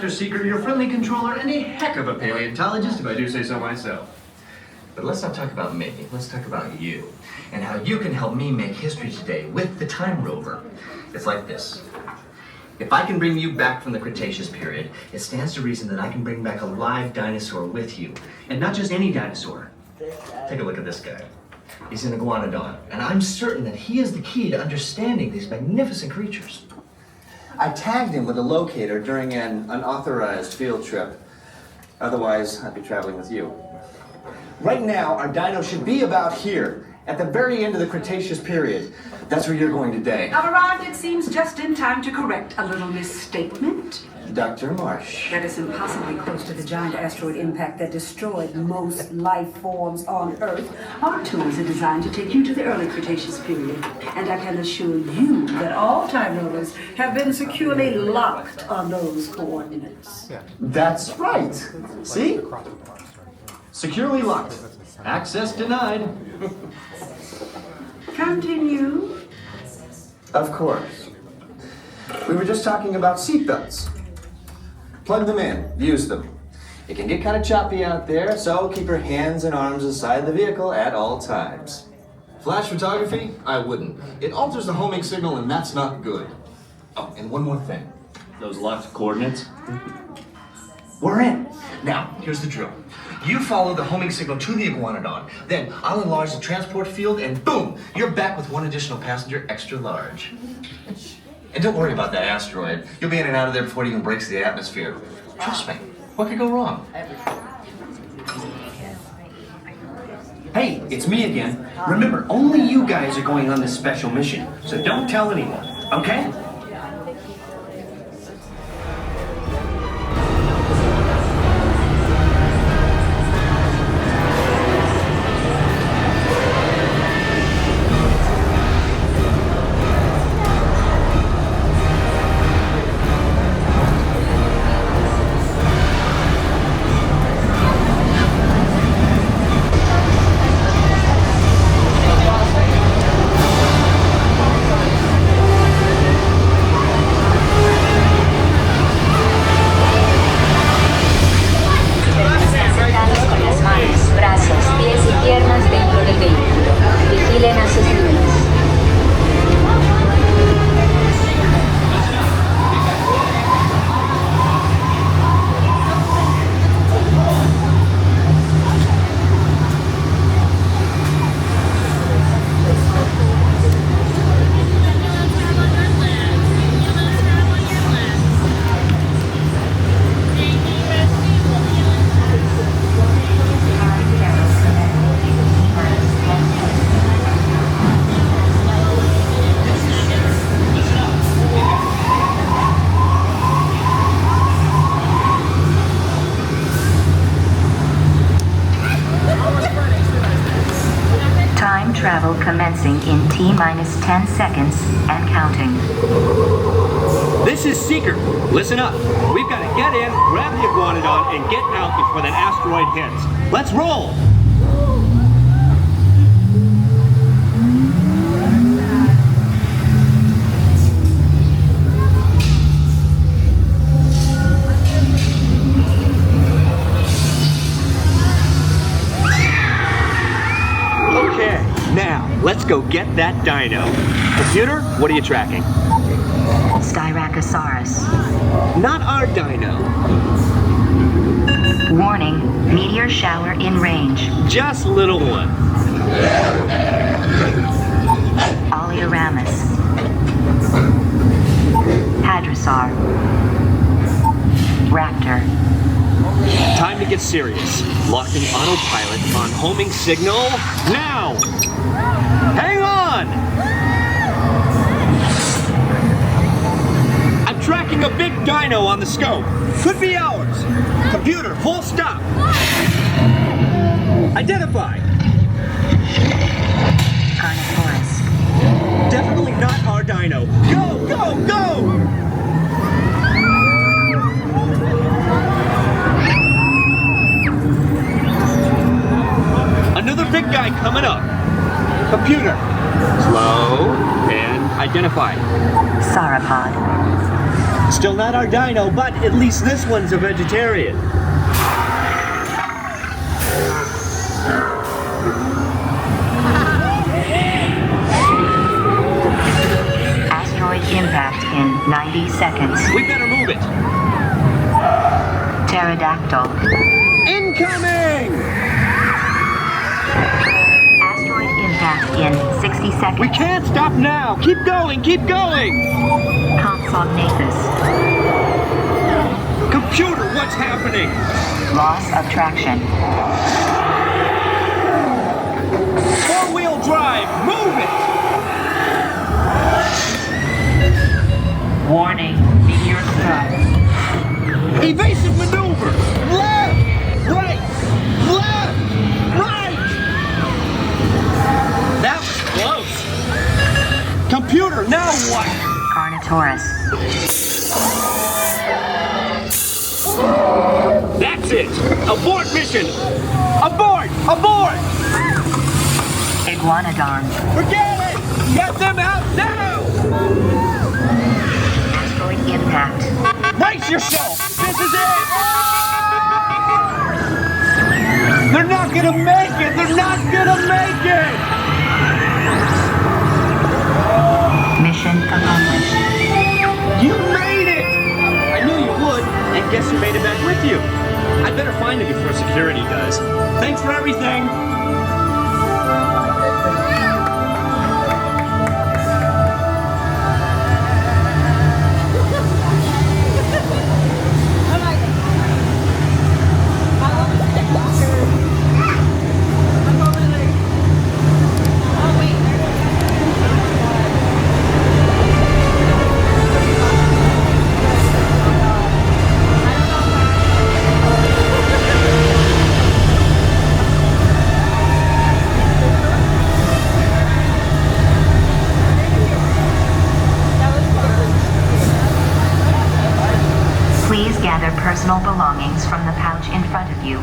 Dr. Seeker, your friendly controller, and a heck of a paleontologist, if I do say so myself. But let's not talk about me. Let's talk about you and how you can help me make history today with the Time Rover. It's like this. If I can bring you back from the Cretaceous period, it stands to reason that I can bring back a live dinosaur with you. And not just any dinosaur. Take a look at this guy. He's an iguanodon, and I'm certain that he is the key to understanding these magnificent creatures. I tagged him with a locator during an unauthorized field trip. Otherwise, I'd be traveling with you. Right now, our dino should be about here, at the very end of the Cretaceous period. That's where you're going today. I've arrived, it seems, just in time to correct a little misstatement. Dr. Marsh. That is impossibly close to the giant asteroid impact that destroyed most life forms on Earth. Our tours are designed to take you to the early Cretaceous period. And I can assure you that all Time Rovers have been securely locked on those coordinates. That's right. See? Securely locked. Access denied. Continue. Of course. We were just talking about seatbelts. Plug them in, use them. It can get kind of choppy out there, so keep your hands and arms inside the vehicle at all times. Flash photography? I wouldn't. It alters the homing signal, and that's not good. Oh, and one more thing. Those locked coordinates? We're in. Now, here's the drill. You follow the homing signal to the iguanodon. Then I'll enlarge the transport field, and boom, you're back with one additional passenger extra large. And don't worry about that asteroid. You'll be in and out of there before it even breaks the atmosphere. Trust me, what could go wrong? Hey, it's me again. Remember, only you guys are going on this special mission, so don't tell anyone, okay? Travel commencing in T-minus 10 seconds and counting. This is Seeker. Listen up. We've got to get in, grab the iguanodon, and get out before that asteroid hits. Let's roll! Now, let's go get that dino. Computer, what are you tracking? Styracosaurus. Not our dino. Warning, meteor shower in range. Just little one. Oleoramus. Hadrosaur. Raptor. Time to get serious. Locking autopilot on homing signal now! Hang on! I'm tracking a big dino on the scope. Could be ours. Computer, full stop. Identify. Carnotaurus. Definitely not our dino. Go, go, go! Another big guy coming up. Computer. Slow and identify. Sauropod. Still not our dino, but at least this one's a vegetarian. Asteroid impact in 90 seconds. We better move it. Pterodactyl. Incoming! Asteroid impact in 60 seconds. We can't stop now. Keep going, keep going. Compsognathus. Computer, what's happening? Loss of traction. Four-wheel drive, move it! Warning, meteor strike. Evasive maneuver! Left! Right! Left! Right! That was close. Computer, now what? Carnotaurus. That's it! Abort mission! Abort! Abort! Iguanodon. Forget it! Get them out now! Asteroid impact. Brace yourself! This is it! They're not gonna make it! They're not gonna make it! Mission accomplished. You made it! I knew you would, and guess who made it back with you? I'd better find him before security does. Thanks for everything! Please gather personal belongings from the pouch in front of you.